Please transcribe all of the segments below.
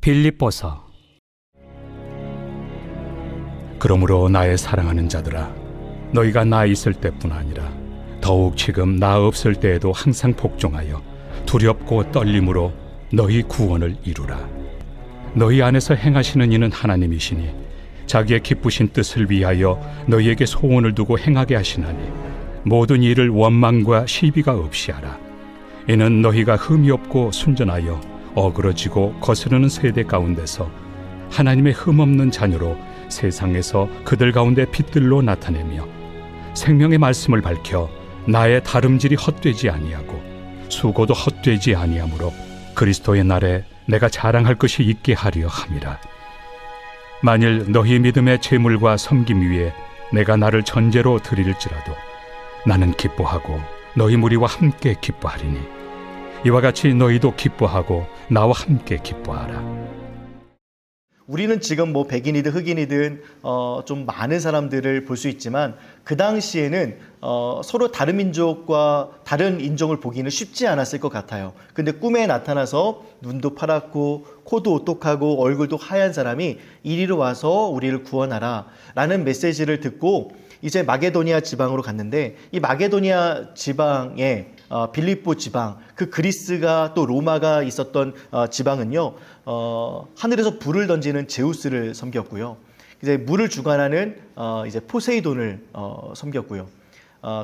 빌립보서. 그러므로 나의 사랑하는 자들아, 너희가 나 있을 때뿐 아니라 더욱 지금 나 없을 때에도 항상 복종하여 두렵고 떨림으로 너희 구원을 이루라. 너희 안에서 행하시는 이는 하나님이시니 자기의 기쁘신 뜻을 위하여 너희에게 소원을 두고 행하게 하시나니 모든 일을 원망과 시비가 없이 하라. 이는 너희가 흠이 없고 순전하여 어그러지고 거스르는 세대 가운데서 하나님의 흠없는 자녀로 세상에서 그들 가운데 빛들로 나타내며 생명의 말씀을 밝혀 나의 다름질이 헛되지 아니하고 수고도 헛되지 아니하므로 그리스도의 날에 내가 자랑할 것이 있게 하려 함이라. 만일 너희 믿음의 재물과 섬김 위에 내가 나를 전제로 드릴지라도 나는 기뻐하고 너희 무리와 함께 기뻐하리니 이와 같이 너희도 기뻐하고 나와 함께 기뻐하라. 우리는 지금 뭐 백인이든 흑인이든 좀 많은 사람들을 볼 수 있지만 그 당시에는 서로 다른 민족과 다른 인종을 보기는 쉽지 않았을 것 같아요. 근데 꿈에 나타나서 눈도 파랗고 코도 오똑하고 얼굴도 하얀 사람이 이리로 와서 우리를 구원하라 라는 메시지를 듣고 이제 마게도니아 지방으로 갔는데, 이 마게도니아 지방에 빌립보 지방, 그 그리스가 또 로마가 있었던 지방은요, 하늘에서 불을 던지는 제우스를 섬겼고요. 이제 물을 주관하는 이제 포세이돈을 섬겼고요.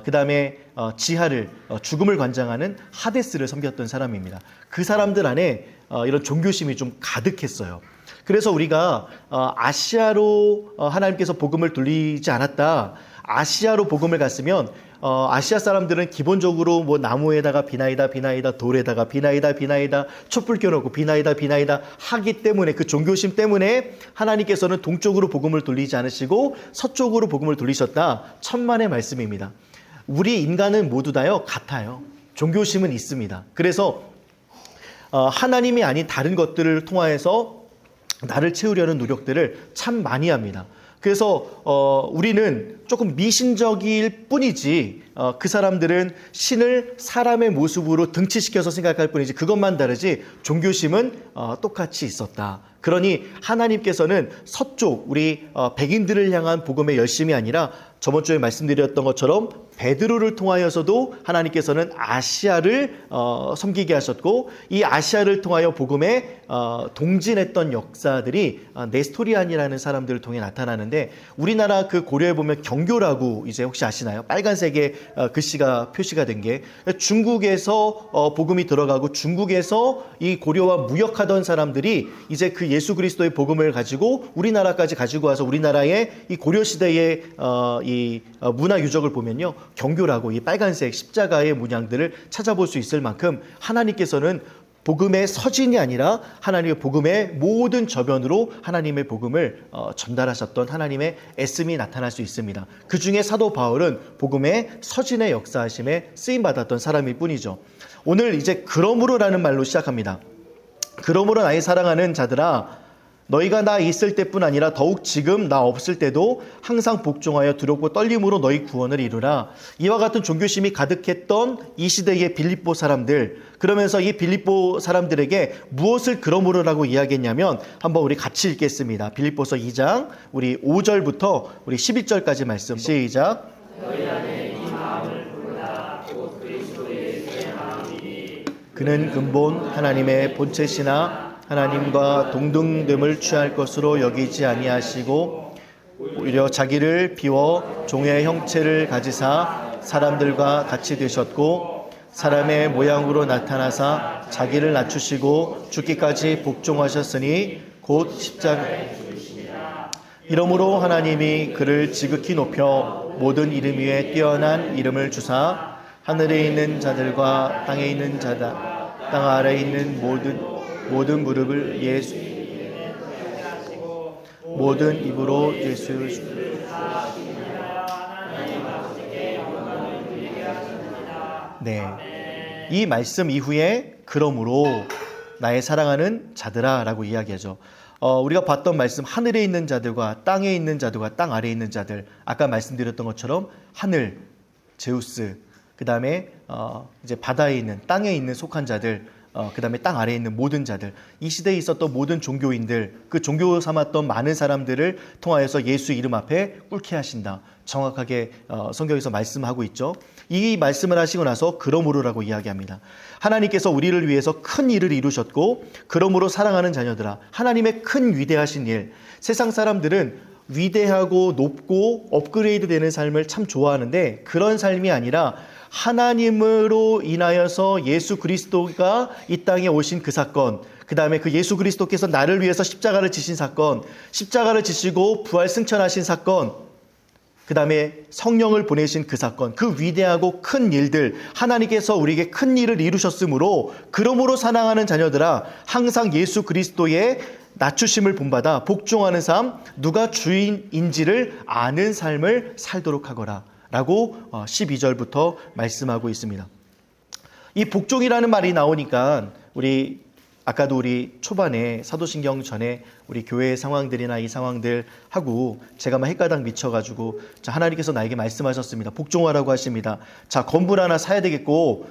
그 다음에 지하를 죽음을 관장하는 하데스를 섬겼던 사람입니다. 그 사람들 안에 이런 종교심이 좀 가득했어요. 그래서 우리가 아시아로 하나님께서 복음을 돌리지 않았다, 아시아로 복음을 갔으면 아시아 사람들은 기본적으로 뭐 나무에다가 비나이다 돌에다가 비나이다 촛불 켜놓고 비나이다 하기 때문에, 그 종교심 때문에 하나님께서는 동쪽으로 복음을 돌리지 않으시고 서쪽으로 복음을 돌리셨다. 천만의 말씀입니다. 우리 인간은 모두 다요 같아요. 종교심은 있습니다. 그래서 하나님이 아닌 다른 것들을 통하여서 나를 채우려는 노력들을 참 많이 합니다. 그래서 우리는 조금 미신적일 뿐이지 그 사람들은 신을 사람의 모습으로 등치시켜서 생각할 뿐이지 그것만 다르지 종교심은 똑같이 있었다. 그러니 하나님께서는 서쪽 우리 백인들을 향한 복음의 열심이 아니라 저번 주에 말씀드렸던 것처럼 베드로를 통하여서도 하나님께서는 아시아를 섬기게 하셨고, 이 아시아를 통하여 복음에 동진했던 역사들이 네스토리안이라는 사람들을 통해 나타나는데, 우리나라 그 고려에 보면 경교라고 이제 혹시 아시나요? 빨간색의 글씨가 표시가 된 게 중국에서 복음이 들어가고 중국에서 이 고려와 무역하던 사람들이 이제 그 예수 그리스도의 복음을 가지고 우리나라까지 가지고 와서 우리나라의 이 고려 시대의 이 문화 유적을 보면요, 경교라고 이 빨간색 십자가의 문양들을 찾아볼 수 있을 만큼 하나님께서는 복음의 서진이 아니라 하나님의 복음의 모든 저변으로 하나님의 복음을 전달하셨던 하나님의 애씀이 나타날 수 있습니다. 그 중에 사도 바울은 복음의 서진의 역사하심에 쓰임받았던 사람일 뿐이죠. 오늘 이제 그러므로라는 말로 시작합니다. 그러므로 나의 사랑하는 자들아, 너희가 나 있을 때뿐 아니라 더욱 지금 나 없을 때도 항상 복종하여 두렵고 떨림으로 너희 구원을 이루라. 이와 같은 종교심이 가득했던 이 시대의 빌립보 사람들, 그러면서 이 빌립보 사람들에게 무엇을 그러므로라고 이야기했냐면 한번 우리 같이 읽겠습니다. 빌립보서 2장 우리 5절부터 우리 11절까지 말씀. 시작. 그는 근본 하나님의 본체시나 하나님과 동등됨을 취할 것으로 여기지 아니하시고 오히려 자기를 비워 종의 형체를 가지사 사람들과 같이 되셨고 사람의 모양으로 나타나사 자기를 낮추시고 죽기까지 복종하셨으니 곧 십자가에 이러므로 하나님이 그를 지극히 높여 모든 이름 위에 뛰어난 이름을 주사 하늘에 있는 자들과 땅에 있는 자다 땅 아래에 있는 모든 무릎을 예수 모든 입으로 예수 네, 이 말씀 이후에 그러므로 나의 사랑하는 자들아 라고 이야기하죠. 우리가 봤던 말씀 하늘에 있는 자들과 땅에 있는 자들과 땅 아래에 있는 자들, 아까 말씀드렸던 것처럼 하늘, 제우스, 그 다음에 이제 바다에 있는 땅에 있는 속한 자들, 그 다음에 땅 아래에 있는 모든 자들, 이 시대에 있었던 모든 종교인들, 그 종교 삼았던 많은 사람들을 통하여서 예수 이름 앞에 꿇게 하신다. 정확하게 성경에서 말씀하고 있죠. 이 말씀을 하시고 나서 그러므로라고 이야기합니다. 하나님께서 우리를 위해서 큰 일을 이루셨고 그러므로 사랑하는 자녀들아, 하나님의 큰 위대하신 일, 세상 사람들은 위대하고 높고 업그레이드 되는 삶을 참 좋아하는데 그런 삶이 아니라 하나님으로 인하여서 예수 그리스도가 이 땅에 오신 그 사건, 그 다음에 그 예수 그리스도께서 나를 위해서 십자가를 지신 사건, 십자가를 지시고 부활 승천하신 사건, 그 다음에 성령을 보내신 그 사건, 그 위대하고 큰 일들, 하나님께서 우리에게 큰 일을 이루셨으므로 그러므로 사랑하는 자녀들아, 항상 예수 그리스도의 낮추심을 본받아 복종하는 삶, 누가 주인인지를 아는 삶을 살도록 하거라 라고 12절부터 말씀하고 있습니다. 이 복종이라는 말이 나오니까 아까도 우리 초반에 사도신경 전에 우리 교회의 상황들이나 이 상황들 하고 제가 막 헷가닥 미쳐가지고, 자, 하나님께서 나에게 말씀하셨습니다. 복종하라고 하십니다. 자, 건물 하나 사야 되겠고,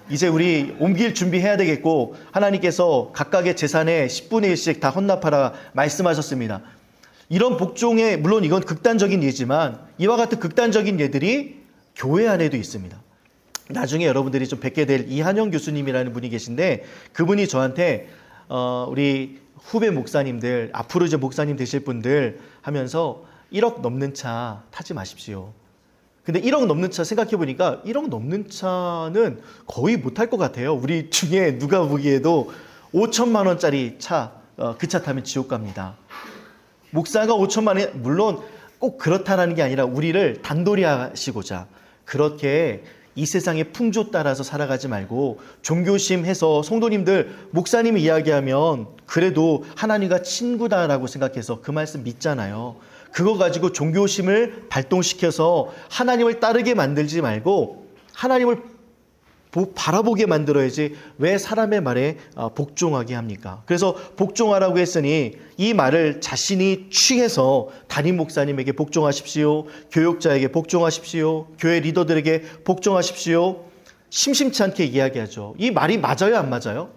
이제 우리 옮길 준비해야 되겠고, 하나님께서 각각의 재산의 10분의 1씩 다 헌납하라 말씀하셨습니다. 이런 복종에, 물론 이건 극단적인 예지만 이와 같은 극단적인 예들이 교회 안에도 있습니다. 나중에 여러분들이 좀 뵙게 될 이한영 교수님이라는 분이 계신데, 그분이 저한테 우리 후배 목사님들, 앞으로 이제 목사님 되실 분들 하면서 1억 넘는 차 타지 마십시오. 근데 1억 넘는 차 생각해 보니까 1억 넘는 차는 거의 못 탈 것 같아요. 우리 중에 누가 보기에도 5천만 원짜리 차, 그 차 타면 지옥 갑니다. 목사가 5천만 원, 물론 꼭 그렇다라는 게 아니라 우리를 단돌이 하시고자 그렇게 이 세상의 풍조 따라서 살아가지 말고 종교심해서, 성도님들 목사님이 이야기하면 그래도 하나님과 친구다라고 생각해서 그 말씀 믿잖아요. 그거 가지고 종교심을 발동시켜서 하나님을 따르게 만들지 말고 하나님을 바라보게 만들어야지 왜 사람의 말에 복종하게 합니까? 그래서 복종하라고 했으니 이 말을 자신이 취해서 담임 목사님에게 복종하십시오, 교육자에게 복종하십시오, 교회 리더들에게 복종하십시오, 심심치 않게 이야기하죠. 이 말이 맞아요, 안 맞아요?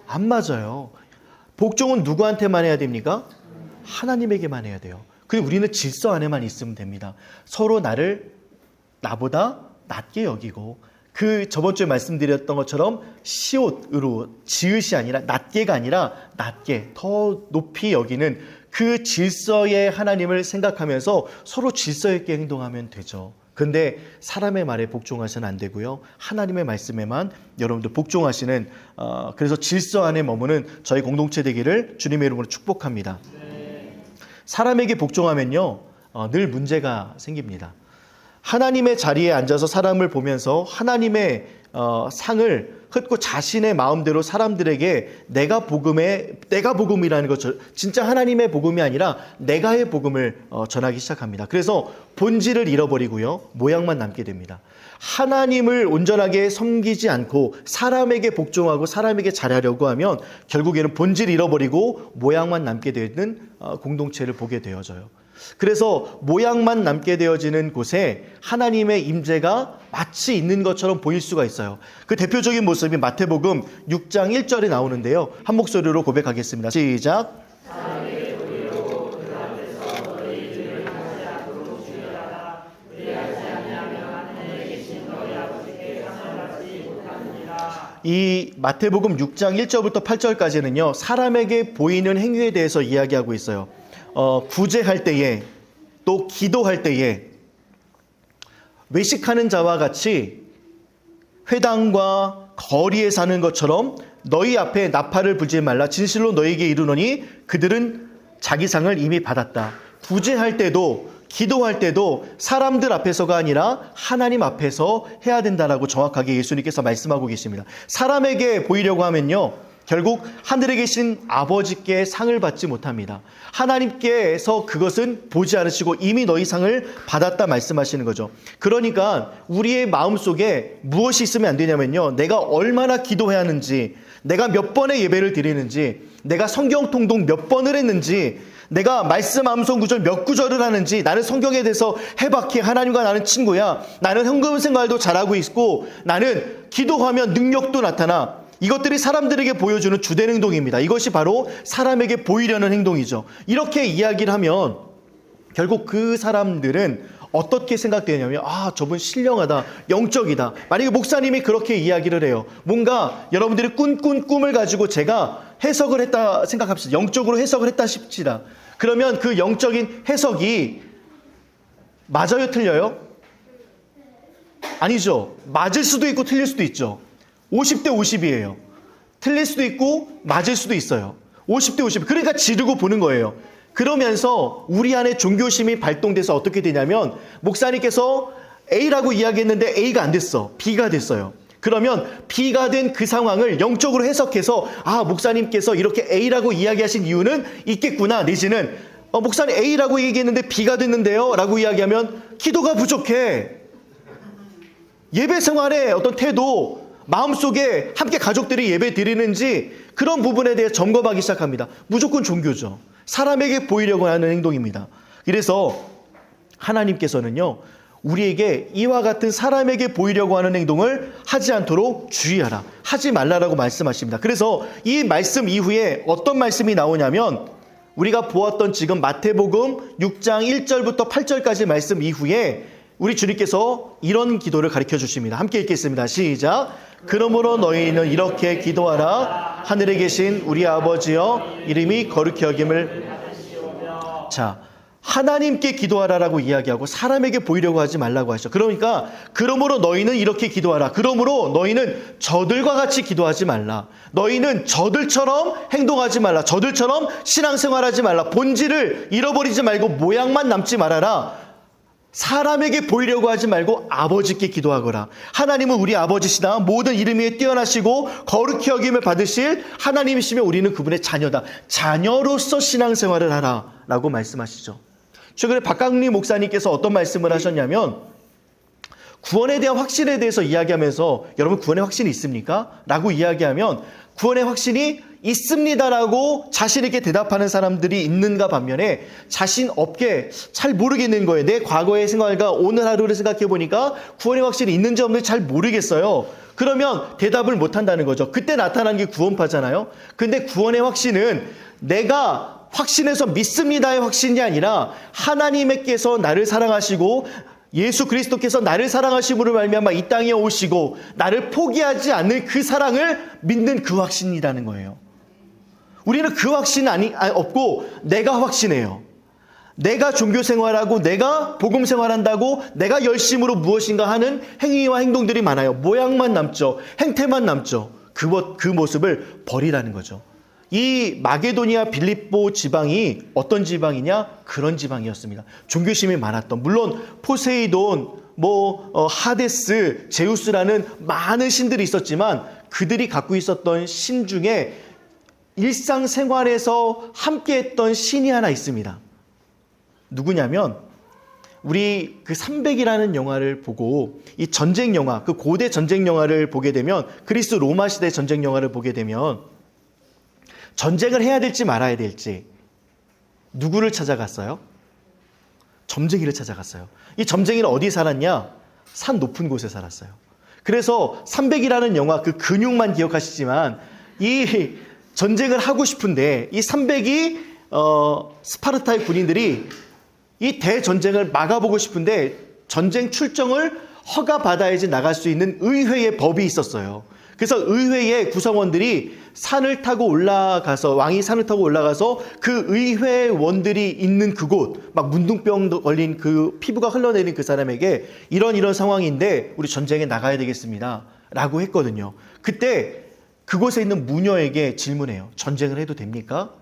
안 맞아요. 복종은 누구한테만 해야 됩니까? 하나님에게만 해야 돼요. 그리고 우리는 질서 안에만 있으면 됩니다. 서로 나보다 낮게 여기고, 그 저번 주에 말씀드렸던 것처럼 시옷으로, 지읒이 아니라 낮게가 아니라 낮게 더 높이 여기는 그 질서의 하나님을 생각하면서 서로 질서 있게 행동하면 되죠. 근데 사람의 말에 복종하셔는 안 되고요, 하나님의 말씀에만 여러분들 복종하시는, 그래서 질서 안에 머무는 저희 공동체 되기를 주님의 이름으로 축복합니다. 사람에게 복종하면요 늘 문제가 생깁니다. 하나님의 자리에 앉아서 사람을 보면서 하나님의 상을 흩고 자신의 마음대로 사람들에게 내가 복음이라는 것, 진짜 하나님의 복음이 아니라 내가의 복음을 전하기 시작합니다. 그래서 본질을 잃어버리고요, 모양만 남게 됩니다. 하나님을 온전하게 섬기지 않고 사람에게 복종하고 사람에게 잘하려고 하면 결국에는 본질을 잃어버리고 모양만 남게 되는 공동체를 보게 되어져요. 그래서 모양만 남게 되어지는 곳에 하나님의 임재가 마치 있는 것처럼 보일 수가 있어요. 그 대표적인 모습이 마태복음 6장 1절에 나오는데요. 한 목소리로 고백하겠습니다. 시작. 이 마태복음 6장 1절부터 8절까지는요, 사람에게 보이는 행위에 대해서 이야기하고 있어요. 구제할 때에, 또 기도할 때에 외식하는 자와 같이 회당과 거리에 사는 것처럼 너희 앞에 나팔을 불지 말라. 진실로 너희에게 이르노니 그들은 자기 상을 이미 받았다. 구제할 때도 기도할 때도 사람들 앞에서가 아니라 하나님 앞에서 해야 된다라고 정확하게 예수님께서 말씀하고 계십니다. 사람에게 보이려고 하면요, 결국 하늘에 계신 아버지께 상을 받지 못합니다. 하나님께서 그것은 보지 않으시고 이미 너희 상을 받았다 말씀하시는 거죠. 그러니까 우리의 마음속에 무엇이 있으면 안 되냐면요, 내가 얼마나 기도해야 하는지, 내가 몇 번의 예배를 드리는지, 내가 성경 통독 몇 번을 했는지, 내가 말씀 암송 구절 몇 구절을 하는지, 나는 성경에 대해서 해박해, 하나님과 나는 친구야, 나는 헌금 생활도 잘하고 있고, 나는 기도하면 능력도 나타나, 이것들이 사람들에게 보여주는 주된 행동입니다. 이것이 바로 사람에게 보이려는 행동이죠. 이렇게 이야기를 하면 결국 그 사람들은 어떻게 생각되냐면 저분 신령하다, 영적이다. 만약에 목사님이 그렇게 이야기를 해요. 뭔가 여러분들이 꿈꾼 꿈을 가지고 제가 해석을 했다 생각합시다. 영적으로 해석을 했다 싶시다. 그러면 그 영적인 해석이 맞아요, 틀려요? 아니죠. 맞을 수도 있고 틀릴 수도 있죠. 50대 50이에요. 틀릴 수도 있고 맞을 수도 있어요. 50대 50. 그러니까 지르고 보는 거예요. 그러면서 우리 안에 종교심이 발동돼서 어떻게 되냐면 목사님께서 A라고 이야기했는데 A가 안 됐어. B가 됐어요. 그러면 B가 된 그 상황을 영적으로 해석해서 목사님께서 이렇게 A라고 이야기하신 이유는 있겠구나. 내지는 목사님 A라고 얘기했는데 B가 됐는데요 라고 이야기하면 기도가 부족해. 예배 생활의 어떤 태도, 마음속에 함께 가족들이 예배 드리는지 그런 부분에 대해 점검하기 시작합니다. 무조건 종교죠. 사람에게 보이려고 하는 행동입니다. 그래서 하나님께서는요, 우리에게 이와 같은 사람에게 보이려고 하는 행동을 하지 않도록 주의하라, 하지 말라라고 말씀하십니다. 그래서 이 말씀 이후에 어떤 말씀이 나오냐면 우리가 보았던 지금 마태복음 6장 1절부터 8절까지 말씀 이후에 우리 주님께서 이런 기도를 가르쳐 주십니다. 함께 읽겠습니다. 시작. 그러므로 너희는 이렇게 기도하라. 하늘에 계신 우리 아버지여, 이름이 거룩히 여김을. 자, 하나님께 기도하라라고 이야기하고 사람에게 보이려고 하지 말라고 하시죠. 그러니까 그러므로 너희는 이렇게 기도하라. 그러므로 너희는 저들과 같이 기도하지 말라. 너희는 저들처럼 행동하지 말라. 저들처럼 신앙생활하지 말라. 본질을 잃어버리지 말고 모양만 남지 말아라. 사람에게 보이려고 하지 말고 아버지께 기도하거라. 하나님은 우리 아버지시다. 모든 이름 위에 뛰어나시고 거룩히 여김을 받으실 하나님이시며 우리는 그분의 자녀다. 자녀로서 신앙생활을 하라 라고 말씀하시죠. 최근에 박강리 목사님께서 어떤 말씀을 하셨냐면 구원에 대한 확신에 대해서 이야기하면서 여러분 구원의 확신이 있습니까? 라고 이야기하면 구원의 확신이 있습니다라고 자신 있게 대답하는 사람들이 있는가 반면에 자신 없게 잘 모르겠는 거예요. 내 과거의 생활과 오늘 하루를 생각해 보니까 구원의 확신이 있는지 없는지 잘 모르겠어요. 그러면 대답을 못 한다는 거죠. 그때 나타난 게 구원파잖아요. 근데 구원의 확신은 내가 확신해서 믿습니다의 확신이 아니라 하나님께서 나를 사랑하시고 예수 그리스도께서 나를 사랑하심으로 말미암아 이 땅에 오시고 나를 포기하지 않는 그 사랑을 믿는 그 확신이라는 거예요. 우리는 그 확신 없고 내가 확신해요. 내가 종교 생활하고 내가 복음 생활한다고 내가 열심으로 무엇인가 하는 행위와 행동들이 많아요. 모양만 남죠. 행태만 남죠. 그 모습을 버리라는 거죠. 이 마게도니아 빌립보 지방이 어떤 지방이냐? 그런 지방이었습니다. 종교심이 많았던, 물론 포세이돈, 하데스, 제우스라는 많은 신들이 있었지만 그들이 갖고 있었던 신 중에 일상생활에서 함께했던 신이 하나 있습니다. 누구냐면 우리 그 300이라는 영화를 보고 이 전쟁 영화, 그 고대 전쟁 영화를 보게 되면 그리스 로마 시대 전쟁 영화를 보게 되면 전쟁을 해야 될지 말아야 될지 누구를 찾아갔어요? 점쟁이를 찾아갔어요. 이 점쟁이는 어디 살았냐? 산 높은 곳에 살았어요. 그래서 300이라는 영화 그 근육만 기억하시지만 이 전쟁을 하고 싶은데 이 300이 스파르타의 군인들이 이 대전쟁을 막아보고 싶은데 전쟁 출정을 허가받아야지 나갈 수 있는 의회의 법이 있었어요. 그래서 의회의 구성원들이 산을 타고 올라가서 왕이 산을 타고 올라가서 그 의회원들이 있는 그곳 막 문둥병 걸린 그 피부가 흘러내린 그 사람에게 이런 상황인데 우리 전쟁에 나가야 되겠습니다 라고 했거든요. 그때 그곳에 있는 무녀에게 질문해요. 전쟁을 해도 됩니까?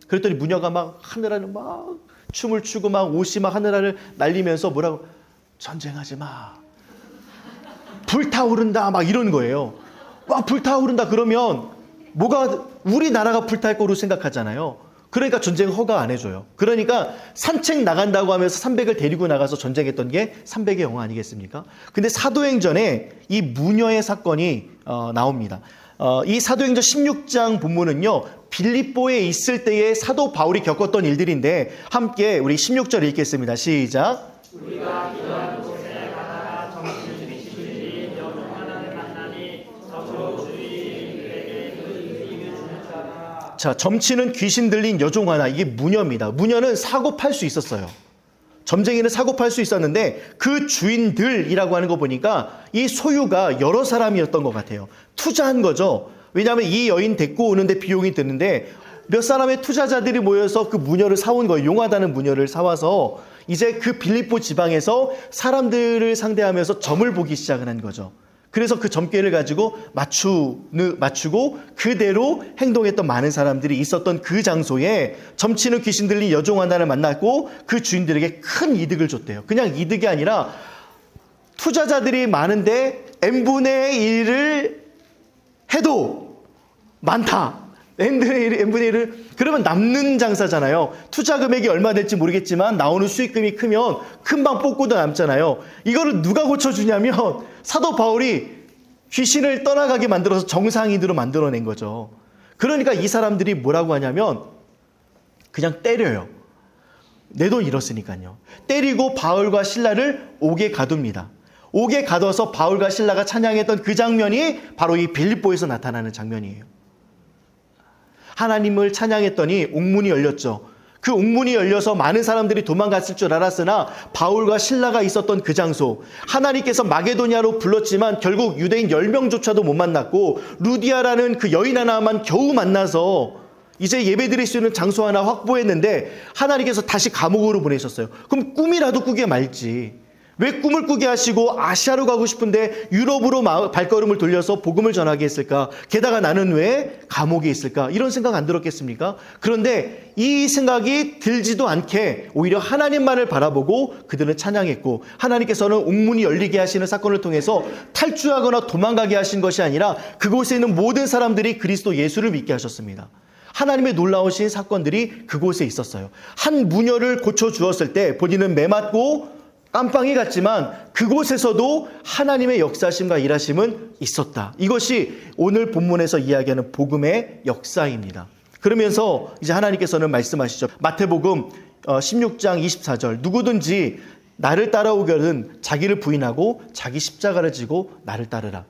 그랬더니 무녀가 막 하늘하늘 막 춤을 추고 막 옷이 막 하늘하늘 날리면서 뭐라고 전쟁하지 마. 불타오른다 막 이런 거예요. 막 불타오른다 그러면 뭐가 우리나라가 불탈 거로 생각하잖아요. 그러니까 전쟁 허가 안 해줘요. 그러니까 산책 나간다고 하면서 300을 데리고 나가서 전쟁했던 게 300의 영화 아니겠습니까? 근데 사도행전에 이 무녀의 사건이 나옵니다. 이 사도행전 16장 본문은요, 빌립보에 있을 때에 사도 바울이 겪었던 일들인데 함께 우리 16절 읽겠습니다. 시작. 우리가 기도하는 곳에 가다가 정신을 주시니 영원한 만남이 서로 주의 자, 점치는 귀신 들린 여종 하나. 이게 무녀입니다. 무녀는 사고 팔 수 있었어요. 점쟁이는 사고 팔 수 있었는데 그 주인들이라고 하는 거 보니까 이 소유가 여러 사람이었던 것 같아요. 투자한 거죠. 왜냐하면 이 여인 데리고 오는데 비용이 드는데 몇 사람의 투자자들이 모여서 그 무녀를 사온 거예요. 용하다는 무녀를 사와서 이제 그 빌립보 지방에서 사람들을 상대하면서 점을 보기 시작을 한 거죠. 그래서 그 점괘를 가지고 맞추고 그대로 행동했던 많은 사람들이 있었던 그 장소에 점치는 귀신 들린 여종 하나를 만났고 그 주인들에게 큰 이득을 줬대요. 그냥 이득이 아니라 투자자들이 많은데 n분의 1을 해도 많다. n분의 1을 그러면 남는 장사잖아요. 투자 금액이 얼마 될지 모르겠지만 나오는 수익금이 크면 금방 뽑고도 남잖아요. 이거를 누가 고쳐주냐면 사도 바울이 귀신을 떠나가게 만들어서 정상인으로 만들어낸 거죠. 그러니까 이 사람들이 뭐라고 하냐면 그냥 때려요. 내 돈 잃었으니까요. 때리고 바울과 실라를 옥에 가둡니다. 옥에 가둬서 바울과 실라가 찬양했던 그 장면이 바로 이 빌립보에서 나타나는 장면이에요. 하나님을 찬양했더니 옥문이 열렸죠. 그 옥문이 열려서 많은 사람들이 도망갔을 줄 알았으나 바울과 실라가 있었던 그 장소, 하나님께서 마게도냐로 불렀지만 결국 유대인 10명조차도 못 만났고 루디아라는 그 여인 하나만 겨우 만나서 이제 예배드릴 수 있는 장소 하나 확보했는데 하나님께서 다시 감옥으로 보내셨어요. 그럼 꿈이라도 꾸게 말지. 왜 꿈을 꾸게 하시고 아시아로 가고 싶은데 유럽으로 발걸음을 돌려서 복음을 전하게 했을까? 게다가 나는 왜 감옥에 있을까? 이런 생각 안 들었겠습니까? 그런데 이 생각이 들지도 않게 오히려 하나님만을 바라보고 그들은 찬양했고 하나님께서는 옥문이 열리게 하시는 사건을 통해서 탈주하거나 도망가게 하신 것이 아니라 그곳에 있는 모든 사람들이 그리스도 예수를 믿게 하셨습니다. 하나님의 놀라우신 사건들이 그곳에 있었어요. 한 무녀를 고쳐주었을 때 본인은 매맞고 깜빵이 갔지만 그곳에서도 하나님의 역사심과 일하심은 있었다. 이것이 오늘 본문에서 이야기하는 복음의 역사입니다. 그러면서 이제 하나님께서는 말씀하시죠. 마태복음 16장 24절 누구든지 나를 따라오거든 자기를 부인하고 자기 십자가를 지고 나를 따르라.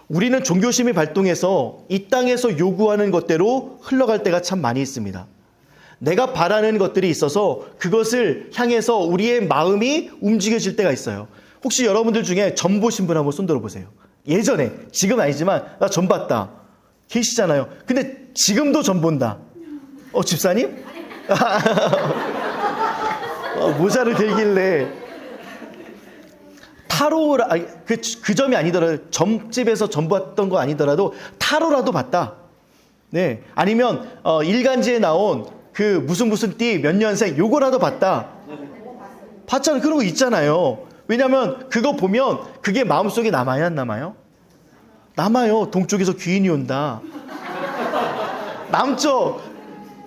우리는 종교심이 발동해서 이 땅에서 요구하는 것대로 흘러갈 때가 참 많이 있습니다. 내가 바라는 것들이 있어서 그것을 향해서 우리의 마음이 움직여질 때가 있어요. 혹시 여러분들 중에 점 보신 분 한번 손 들어보세요. 예전에, 지금 아니지만 나 점 봤다. 계시잖아요. 근데 지금도 점 본다. 집사님? 모자를 들길래 타로라, 그 점이 아니더라도 점집에서 점 봤던 거 아니더라도 타로라도 봤다. 네, 아니면 일간지에 나온 그 무슨 띠 몇 년생 요거라도 봤다. 봤잖아요. 그런 거 있잖아요. 왜냐하면 그거 보면 그게 마음속에 남아요, 안 남아요? 남아요. 동쪽에서 귀인이 온다. 남쪽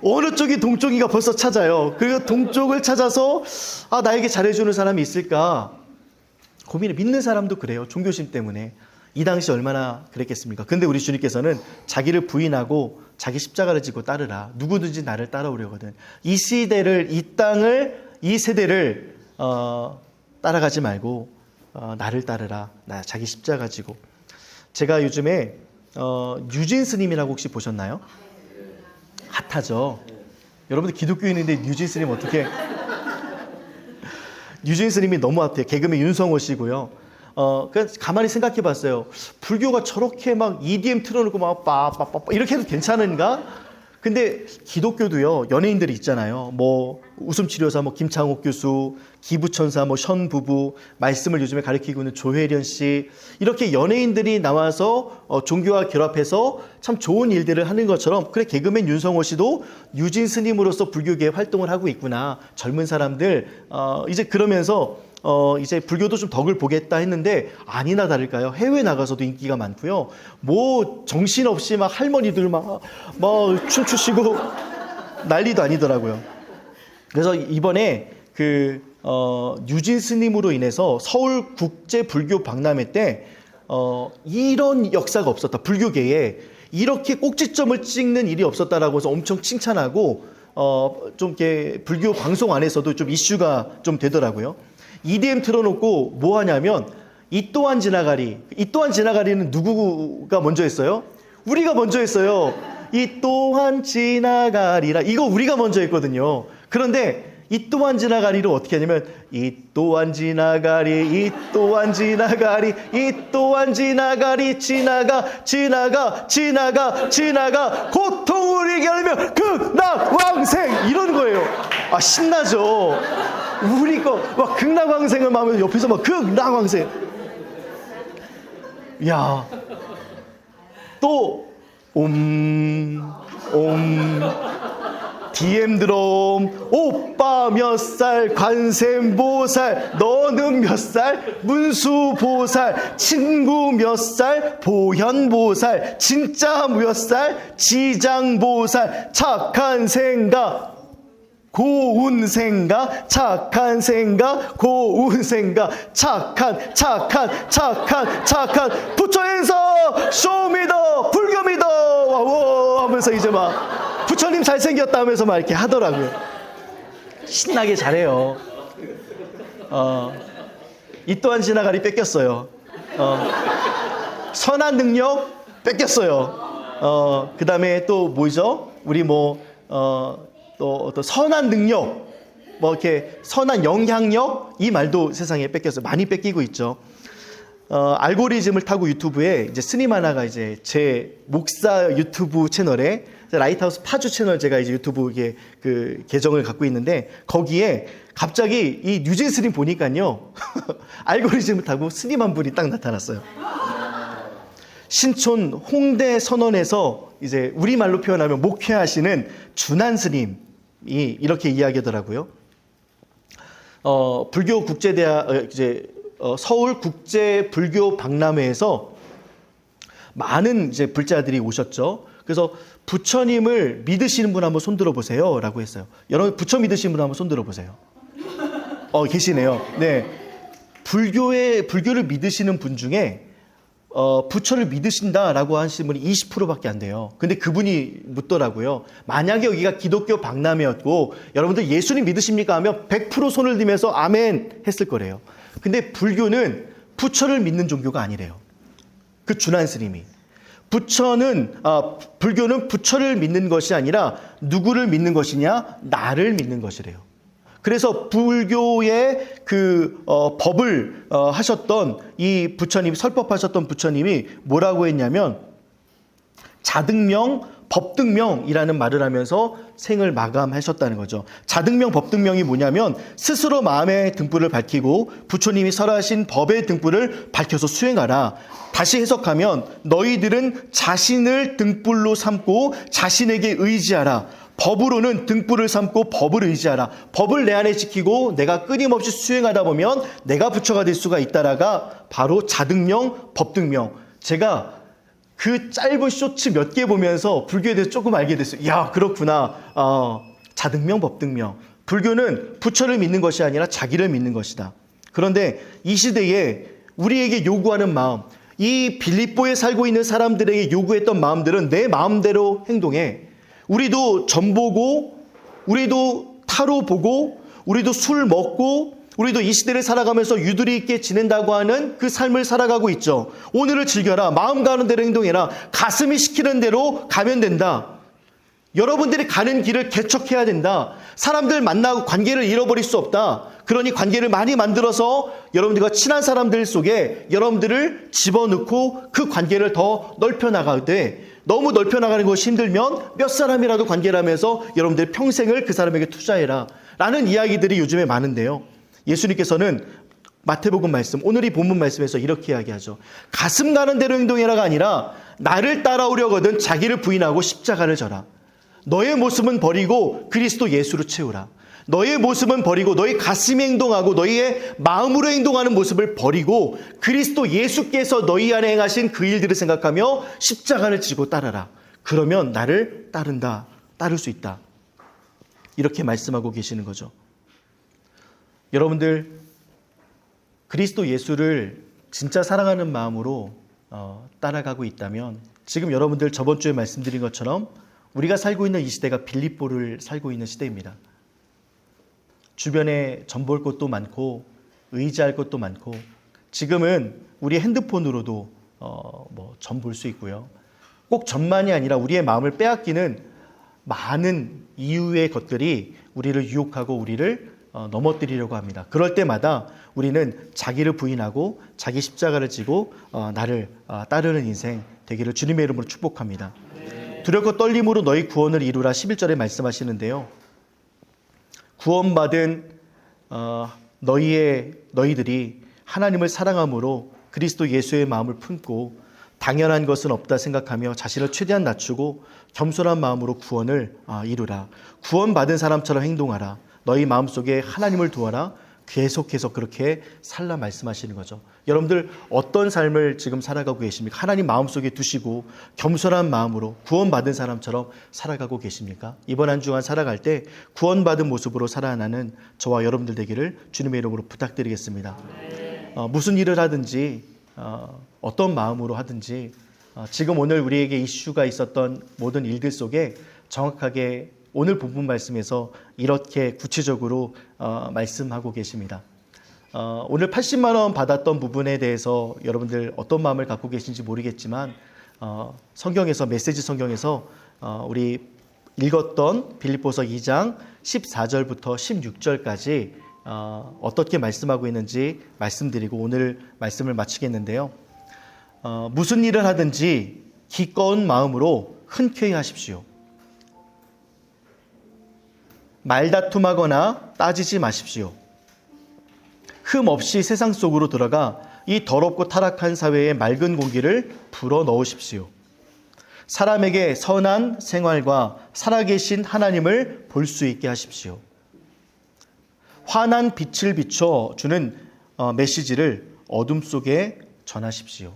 어느 쪽이 동쪽이가 벌써 찾아요. 그리고 동쪽을 찾아서 나에게 잘해주는 사람이 있을까 고민해. 믿는 사람도 그래요. 종교심 때문에. 이 당시 얼마나 그랬겠습니까? 근데 우리 주님께서는 자기를 부인하고 자기 십자가를 지고 따르라. 누구든지 나를 따라오려거든. 이 시대를, 이 땅을, 이 세대를 따라가지 말고 나를 따르라. 나 자기 십자가 지고. 제가 요즘에 유진 스님이라고 혹시 보셨나요? 핫하죠. 여러분들 기독교인인데 유진 스님 어떻게? 유진 스님이 너무 핫해요. 개그맨 윤성호 씨고요. 그냥 가만히 생각해 봤어요. 불교가 저렇게 막 EDM 틀어놓고 막 빠빠빠 이렇게 해도 괜찮은가? 근데 기독교도요, 연예인들이 있잖아요. 뭐 웃음치료사 뭐 김창옥 교수, 기부천사 뭐 션 부부, 말씀을 요즘에 가르치고 있는 조혜련 씨, 이렇게 연예인들이 나와서 종교와 결합해서 참 좋은 일들을 하는 것처럼, 그래 개그맨 윤성호 씨도 유진 스님으로서 불교계에 활동을 하고 있구나. 젊은 사람들 이제 그러면서 이제 불교도 좀 덕을 보겠다 했는데 아니나 다를까요? 해외 나가서도 인기가 많고요. 뭐 정신없이 막 할머니들 막 춤추시고 난리도 아니더라고요. 그래서 이번에 유진 스님으로 인해서 서울 국제 불교 박람회 때 이런 역사가 없었다. 불교계에 이렇게 꼭지점을 찍는 일이 없었다라고 해서 엄청 칭찬하고 좀 이렇게 불교 방송 안에서도 좀 이슈가 좀 되더라고요. EDM 틀어놓고 뭐 하냐면 이 또한 지나가리는 누구가 먼저 했어요? 우리가 먼저 했어요. 이 또한 지나가리라. 이거 우리가 먼저 했거든요. 그런데 이 또한 지나가리를 어떻게 하냐면 이 또한 지나가리, 이 또한 지나가리, 이 또한 지나가리, 지나가 고통을 이겨내며 극락왕생 이런 거예요. 아, 신나죠. 우리 거 막 극락왕생을 하면 옆에서 막 극락왕생. 야, 또 DM 드럼 오빠 몇 살 관세음보살 너는 몇 살 문수보살 친구 몇 살 보현보살 진짜 몇 살 지장보살 착한 생각 고운 생각 착한 생각 고운 생각 착한 부처 행사 쇼미더 불교 믿어 와 하면서 이제 막 부처님 잘생겼다 하면서 막 이렇게 하더라고요. 신나게 잘해요. 이 또한 지나가리 뺏겼어요. 선한 능력 뺏겼어요. 그 다음에 또 뭐죠? 우리 또 어떤 선한 능력, 뭐 이렇게 선한 영향력 이 말도 세상에 뺏겼어요. 많이 뺏기고 있죠. 알고리즘을 타고 유튜브에 이제 스님 하나가 이제 제 목사 유튜브 채널에 라이트하우스 파주 채널 제가 이제 유튜브에 그 계정을 갖고 있는데 거기에 갑자기 이 뉴진 스님 보니까요 알고리즘을 타고 스님 한 분이 딱 나타났어요. 신촌 홍대 선원에서 이제 우리말로 표현하면 목회하시는 준한 스님이 이렇게 이야기하더라고요. 불교 국제대학 이제 서울 국제 불교 박람회에서 많은 이제 불자들이 오셨죠. 그래서 부처님을 믿으시는 분 한번 손들어 보세요라고 했어요. 여러분 부처 믿으시는 분 한번 손들어 보세요. 계시네요. 네, 불교를 믿으시는 분 중에 부처를 믿으신다라고 하신 분이 20%밖에 안 돼요. 근데 그분이 묻더라고요. 만약에 여기가 기독교 박람회였고 여러분들 예수님 믿으십니까 하면 100% 손을 들면서 아멘 했을 거래요. 근데 불교는 부처를 믿는 종교가 아니래요. 그 준한 스님이. 불교는 부처를 믿는 것이 아니라 누구를 믿는 것이냐? 나를 믿는 것이래요. 그래서 불교의 법을 하셨던 이 부처님, 설법하셨던 부처님이 뭐라고 했냐면 자등명, 법등명이라는 말을 하면서 생을 마감하셨다는 거죠. 자등명, 법등명이 뭐냐면 스스로 마음의 등불을 밝히고 부처님이 설하신 법의 등불을 밝혀서 수행하라. 다시 해석하면 너희들은 자신을 등불로 삼고 자신에게 의지하라. 법으로는 등불을 삼고 법을 의지하라. 법을 내 안에 지키고 내가 끊임없이 수행하다 보면 내가 부처가 될 수가 있다라가 바로 자등명, 법등명. 제가 그 짧은 쇼츠 몇 개 보면서 불교에 대해서 조금 알게 됐어요. 야, 그렇구나. 자등명, 법등명. 불교는 부처를 믿는 것이 아니라 자기를 믿는 것이다. 그런데 이 시대에 우리에게 요구하는 마음, 이 빌립보에 살고 있는 사람들에게 요구했던 마음들은 내 마음대로 행동해. 우리도 점 보고, 우리도 타로 보고, 우리도 술 먹고, 우리도 이 시대를 살아가면서 유두리 있게 지낸다고 하는 그 삶을 살아가고 있죠. 오늘을 즐겨라. 마음 가는 대로 행동해라. 가슴이 시키는 대로 가면 된다. 여러분들이 가는 길을 개척해야 된다. 사람들 만나고 관계를 잃어버릴 수 없다. 그러니 관계를 많이 만들어서 여러분들과 친한 사람들 속에 여러분들을 집어넣고 그 관계를 더 넓혀나가되 너무 넓혀나가는 것이 힘들면 몇 사람이라도 관계를 하면서 여러분들 평생을 그 사람에게 투자해라 라는 이야기들이 요즘에 많은데요. 예수님께서는 마태복음 말씀, 오늘 이 본문 말씀에서 이렇게 이야기하죠. 가슴 가는 대로 행동해라가 아니라 나를 따라오려거든 자기를 부인하고 십자가를 져라. 너의 모습은 버리고 그리스도 예수로 채우라. 너의 모습은 버리고 너의 가슴이 행동하고 너희의 마음으로 행동하는 모습을 버리고 그리스도 예수께서 너희 안에 행하신 그 일들을 생각하며 십자가를 지고 따라라. 그러면 나를 따를 수 있다. 이렇게 말씀하고 계시는 거죠. 여러분들 그리스도 예수를 진짜 사랑하는 마음으로 따라가고 있다면 지금 여러분들 저번 주에 말씀드린 것처럼 우리가 살고 있는 이 시대가 빌립보를 살고 있는 시대입니다. 주변에 점볼 곳도 많고 의지할 것도 많고 지금은 우리 핸드폰으로도 점 볼 수 있고요. 꼭 전만이 아니라 우리의 마음을 빼앗기는 많은 이유의 것들이 우리를 유혹하고 우리를 넘어뜨리려고 합니다. 그럴 때마다 우리는 자기를 부인하고 자기 십자가를 지고 나를 따르는 인생 되기를 주님의 이름으로 축복합니다. 두렵고 떨림으로 너희 구원을 이루라 11절에 말씀하시는데요. 구원받은 너희들이 하나님을 사랑함으로 그리스도 예수의 마음을 품고 당연한 것은 없다 생각하며 자신을 최대한 낮추고 겸손한 마음으로 구원을 이루라. 구원받은 사람처럼 행동하라. 너희 마음속에 하나님을 두어라. 계속해서 그렇게 살라 말씀하시는 거죠. 여러분들 어떤 삶을 지금 살아가고 계십니까? 하나님 마음속에 두시고 겸손한 마음으로 구원받은 사람처럼 살아가고 계십니까? 이번 한 주간 살아갈 때 구원받은 모습으로 살아나는 저와 여러분들 되기를 주님의 이름으로 부탁드리겠습니다. 무슨 일을 하든지 어떤 마음으로 하든지 지금 오늘 우리에게 이슈가 있었던 모든 일들 속에 정확하게 오늘 본문 말씀에서 이렇게 구체적으로 말씀하고 계십니다. 오늘 80만 원 받았던 부분에 대해서 여러분들 어떤 마음을 갖고 계신지 모르겠지만 성경에서 메시지 성경에서 우리 읽었던 빌립보서 2장 14절부터 16절까지 어떻게 말씀하고 있는지 말씀드리고 오늘 말씀을 마치겠는데요. 무슨 일을 하든지 기꺼운 마음으로 흔쾌히 하십시오. 말다툼하거나 따지지 마십시오. 흠 없이 세상 속으로 들어가 이 더럽고 타락한 사회의 맑은 공기를 불어 넣으십시오. 사람에게 선한 생활과 살아계신 하나님을 볼 수 있게 하십시오. 환한 빛을 비춰 주는 메시지를 어둠 속에 전하십시오.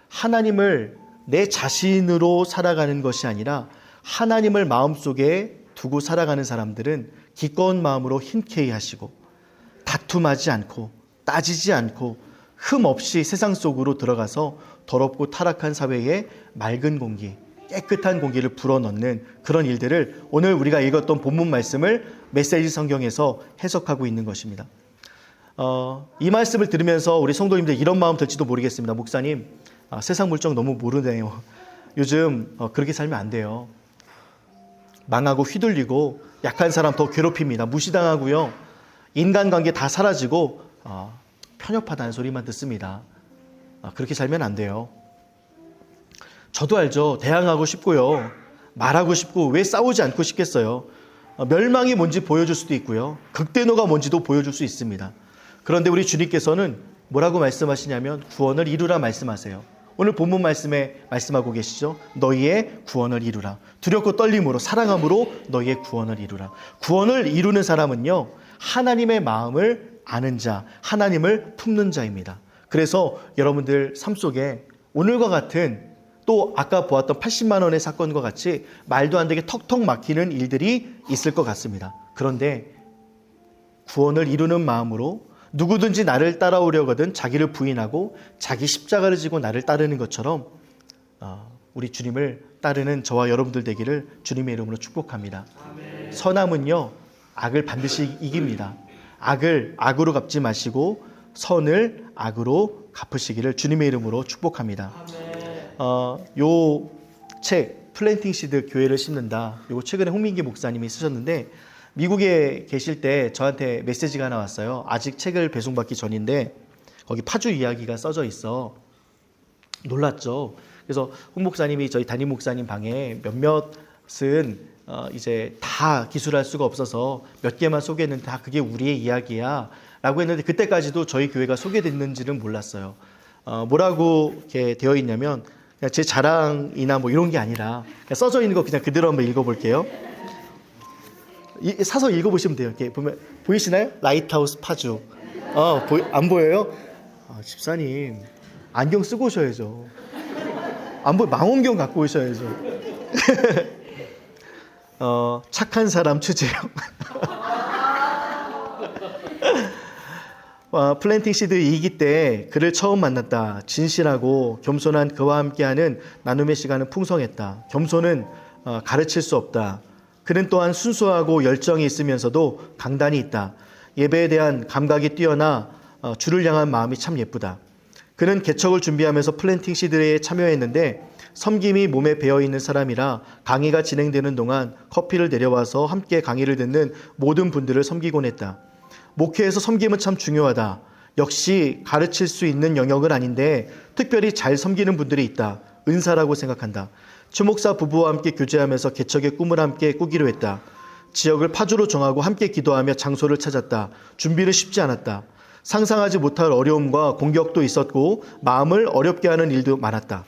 하나님을 내 자신으로 살아가는 것이 아니라 하나님을 마음속에 두고 살아가는 사람들은 기꺼운 마음으로 흔쾌히 하시고 다툼하지 않고 따지지 않고 흠 없이 세상 속으로 들어가서 더럽고 타락한 사회에 맑은 공기, 깨끗한 공기를 불어넣는 그런 일들을 오늘 우리가 읽었던 본문 말씀을 메시지 성경에서 해석하고 있는 것입니다. 이 말씀을 들으면서 우리 성도님들 이런 마음 들지도 모르겠습니다. 목사님, 세상 물정 너무 모르네요. 요즘 그렇게 살면 안 돼요. 망하고 휘둘리고 약한 사람 더 괴롭힙니다. 무시당하고요. 인간관계 다 사라지고 편협하다는 소리만 듣습니다. 그렇게 살면 안 돼요. 저도 알죠. 대항하고 싶고요. 말하고 싶고 왜 싸우지 않고 싶겠어요. 멸망이 뭔지 보여줄 수도 있고요. 극대노가 뭔지도 보여줄 수 있습니다. 그런데 우리 주님께서는 뭐라고 말씀하시냐면 구원을 이루라 말씀하세요. 오늘 본문 말씀에 말씀하고 계시죠. 너희의 구원을 이루라. 두렵고 떨림으로 사랑함으로 너희의 구원을 이루라. 구원을 이루는 사람은요. 하나님의 마음을 아는 자, 하나님을 품는 자입니다. 그래서 여러분들 삶 속에 오늘과 같은 또 아까 보았던 80만 원의 사건과 같이 말도 안 되게 턱턱 막히는 일들이 있을 것 같습니다. 그런데 구원을 이루는 마음으로 누구든지 나를 따라오려거든 자기를 부인하고 자기 십자가를 지고 나를 따르는 것처럼 우리 주님을 따르는 저와 여러분들 되기를 주님의 이름으로 축복합니다. 아멘. 선함은요 악을 반드시 이깁니다. 악을 악으로 갚지 마시고 선을 악으로 갚으시기를 주님의 이름으로 축복합니다. 요 책 플랜팅 시드 교회를 심는다. 이거 최근에 홍민기 목사님이 쓰셨는데 미국에 계실 때 저한테 메시지가 하나 왔어요. 아직 책을 배송받기 전인데 거기 파주 이야기가 써져 있어. 놀랐죠. 그래서 홍 목사님이 저희 담임 목사님 방에 몇몇은 이제 다 기술할 수가 없어서 몇 개만 소개했는데 다 그게 우리의 이야기야 라고 했는데 그때까지도 저희 교회가 소개됐는지는 몰랐어요. 뭐라고 이렇게 되어 있냐면 그냥 제 자랑이나 뭐 이런 게 아니라 그냥 써져 있는 거 그냥 그대로 한번 읽어볼게요. 사서 읽어보시면 돼요. 이렇게 보면 보이시나요? 라이트하우스 파주. 안 보여요? 집사님 안경 쓰고 오셔야죠. 안 보여 망원경 갖고 오셔야죠. 착한 사람 추재요. 플랜팅 시드 2기 때 그를 처음 만났다. 진실하고 겸손한 그와 함께하는 나눔의 시간은 풍성했다. 겸손은 가르칠 수 없다. 그는 또한 순수하고 열정이 있으면서도 강단이 있다. 예배에 대한 감각이 뛰어나 주를 향한 마음이 참 예쁘다. 그는 개척을 준비하면서 플랜팅 시드에 참여했는데 섬김이 몸에 배어있는 사람이라 강의가 진행되는 동안 커피를 내려와서 함께 강의를 듣는 모든 분들을 섬기곤 했다. 목회에서 섬김은 참 중요하다. 역시 가르칠 수 있는 영역은 아닌데 특별히 잘 섬기는 분들이 있다. 은사라고 생각한다. 최 목사 부부와 함께 교제하면서 개척의 꿈을 함께 꾸기로 했다. 지역을 파주로 정하고 함께 기도하며 장소를 찾았다. 준비는 쉽지 않았다. 상상하지 못할 어려움과 공격도 있었고 마음을 어렵게 하는 일도 많았다.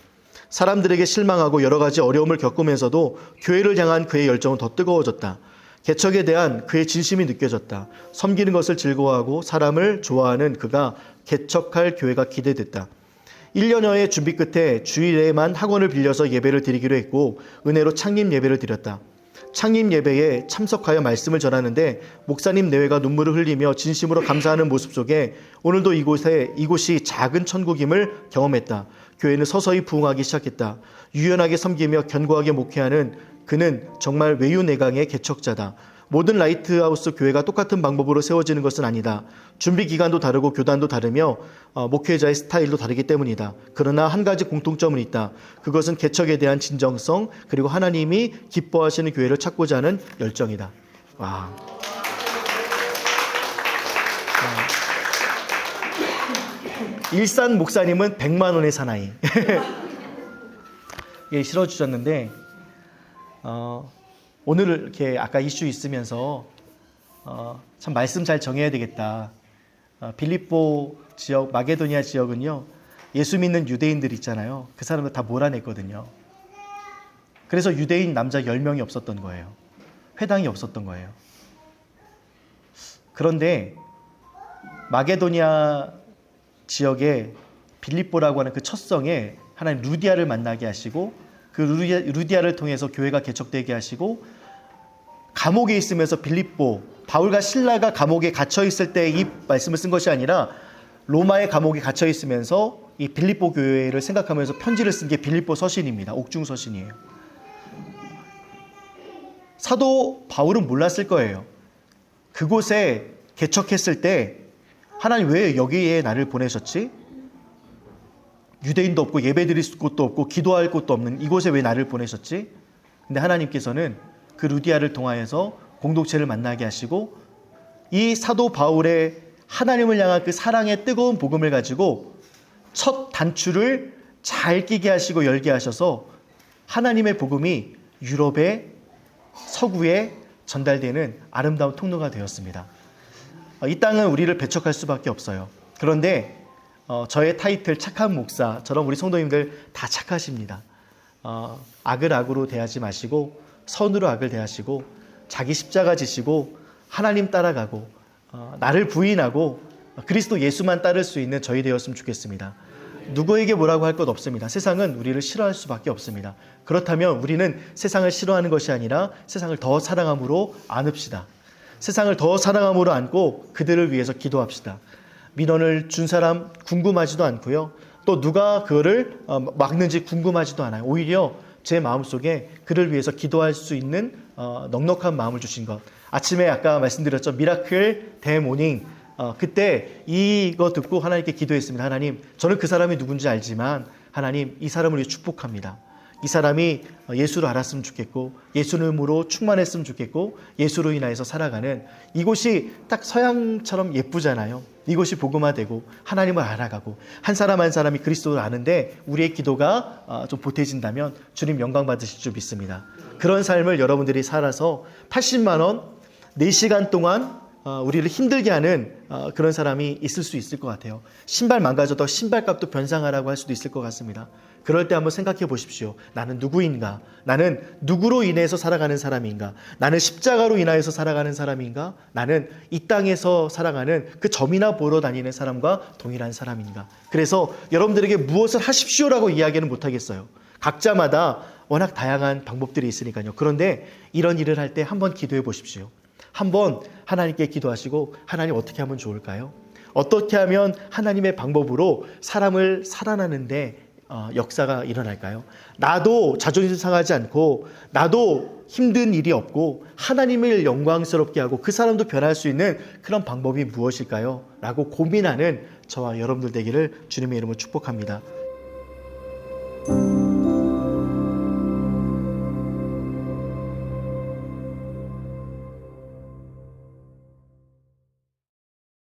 사람들에게 실망하고 여러 가지 어려움을 겪으면서도 교회를 향한 그의 열정은 더 뜨거워졌다. 개척에 대한 그의 진심이 느껴졌다. 섬기는 것을 즐거워하고 사람을 좋아하는 그가 개척할 교회가 기대됐다. 1년여의 준비 끝에 주일에만 학원을 빌려서 예배를 드리기로 했고 은혜로 창립 예배를 드렸다. 창립 예배에 참석하여 말씀을 전하는데 목사님 내외가 눈물을 흘리며 진심으로 감사하는 모습 속에 오늘도 이곳이 작은 천국임을 경험했다. 교회는 서서히 부흥하기 시작했다. 유연하게 섬기며 견고하게 목회하는 그는 정말 외유내강의 개척자다. 모든 라이트하우스 교회가 똑같은 방법으로 세워지는 것은 아니다. 준비 기간도 다르고 교단도 다르며 목회자의 스타일도 다르기 때문이다. 그러나 한 가지 공통점은 있다. 그것은 개척에 대한 진정성 그리고 하나님이 기뻐하시는 교회를 찾고자 하는 열정이다. 와. 일산 목사님은 100만 원의 사나이. 예, 실어주셨는데 오늘 이렇게 아까 이슈 있으면서 참 말씀 잘 정해야 되겠다. 빌립보 지역, 마게도니아 지역은요, 예수 믿는 유대인들 있잖아요. 그 사람들 다 몰아냈거든요. 그래서 유대인 남자 10명이 없었던 거예요. 회당이 없었던 거예요. 그런데 마게도니아 지역에 빌립보라고 하는 그 첫 성에 하나님 루디아를 만나게 하시고 그 루디아를 통해서 교회가 개척되게 하시고 감옥에 있으면서 빌립보, 바울과 실라가 감옥에 갇혀 있을 때 이 말씀을 쓴 것이 아니라 로마의 감옥에 갇혀 있으면서 이 빌립보 교회를 생각하면서 편지를 쓴 게 빌립보 서신입니다. 옥중 서신이에요. 사도 바울은 몰랐을 거예요. 그곳에 개척했을 때 하나님 왜 여기에 나를 보내셨지? 유대인도 없고 예배드릴 곳도 없고 기도할 곳도 없는 이곳에 왜 나를 보내셨지? 근데 하나님께서는 그 루디아를 통하여서 공동체를 만나게 하시고 이 사도 바울의 하나님을 향한 그 사랑의 뜨거운 복음을 가지고 첫 단추를 잘 끼게 하시고 열게 하셔서 하나님의 복음이 유럽의 서구에 전달되는 아름다운 통로가 되었습니다. 이 땅은 우리를 배척할 수밖에 없어요. 그런데 저의 타이틀 착한 목사처럼 우리 성도님들 다 착하십니다. 악을 악으로 대하지 마시고 선으로 악을 대하시고 자기 십자가 지시고 하나님 따라가고 나를 부인하고 그리스도 예수만 따를 수 있는 저희 되었으면 좋겠습니다. 누구에게 뭐라고 할 것 없습니다. 세상은 우리를 싫어할 수밖에 없습니다. 그렇다면 우리는 세상을 싫어하는 것이 아니라 세상을 더 사랑함으로 안읍시다. 세상을 더 사랑함으로 안고 그들을 위해서 기도합시다. 민원을 준 사람 궁금하지도 않고요. 또 누가 그거를 막는지 궁금하지도 않아요. 오히려 제 마음속에 그를 위해서 기도할 수 있는 넉넉한 마음을 주신 것. 아침에 아까 말씀드렸죠. 미라클 데모닝. 그때 이거 듣고 하나님께 기도했습니다. 하나님, 저는 그 사람이 누군지 알지만 하나님, 이 사람을 위해 축복합니다. 이 사람이 예수를 알았으면 좋겠고 예수님으로 충만했으면 좋겠고 예수로 인하여서 살아가는 이곳이 딱 서양처럼 예쁘잖아요. 이곳이 복음화되고 하나님을 알아가고 한 사람 한 사람이 그리스도를 아는데 우리의 기도가 좀 보태진다면 주님 영광 받으실 줄 믿습니다. 그런 삶을 여러분들이 살아서 80만 원 4시간 동안 우리를 힘들게 하는 그런 사람이 있을 수 있을 것 같아요. 신발 망가져도 신발값도 변상하라고 할 수도 있을 것 같습니다. 그럴 때 한번 생각해 보십시오. 나는 누구인가? 나는 누구로 인해서 살아가는 사람인가? 나는 십자가로 인하여서 살아가는 사람인가? 나는 이 땅에서 살아가는 그 점이나 보러 다니는 사람과 동일한 사람인가? 그래서 여러분들에게 무엇을 하십시오라고 이야기는 못하겠어요. 각자마다 워낙 다양한 방법들이 있으니까요. 그런데 이런 일을 할 때 한번 기도해 보십시오. 한번 하나님께 기도하시고 하나님 어떻게 하면 좋을까요? 어떻게 하면 하나님의 방법으로 사람을 살아나는데 역사가 일어날까요? 나도 자존심 상하지 않고 나도 힘든 일이 없고 하나님을 영광스럽게 하고 그 사람도 변할 수 있는 그런 방법이 무엇일까요? 라고 고민하는 저와 여러분들 되기를 주님의 이름으로 축복합니다.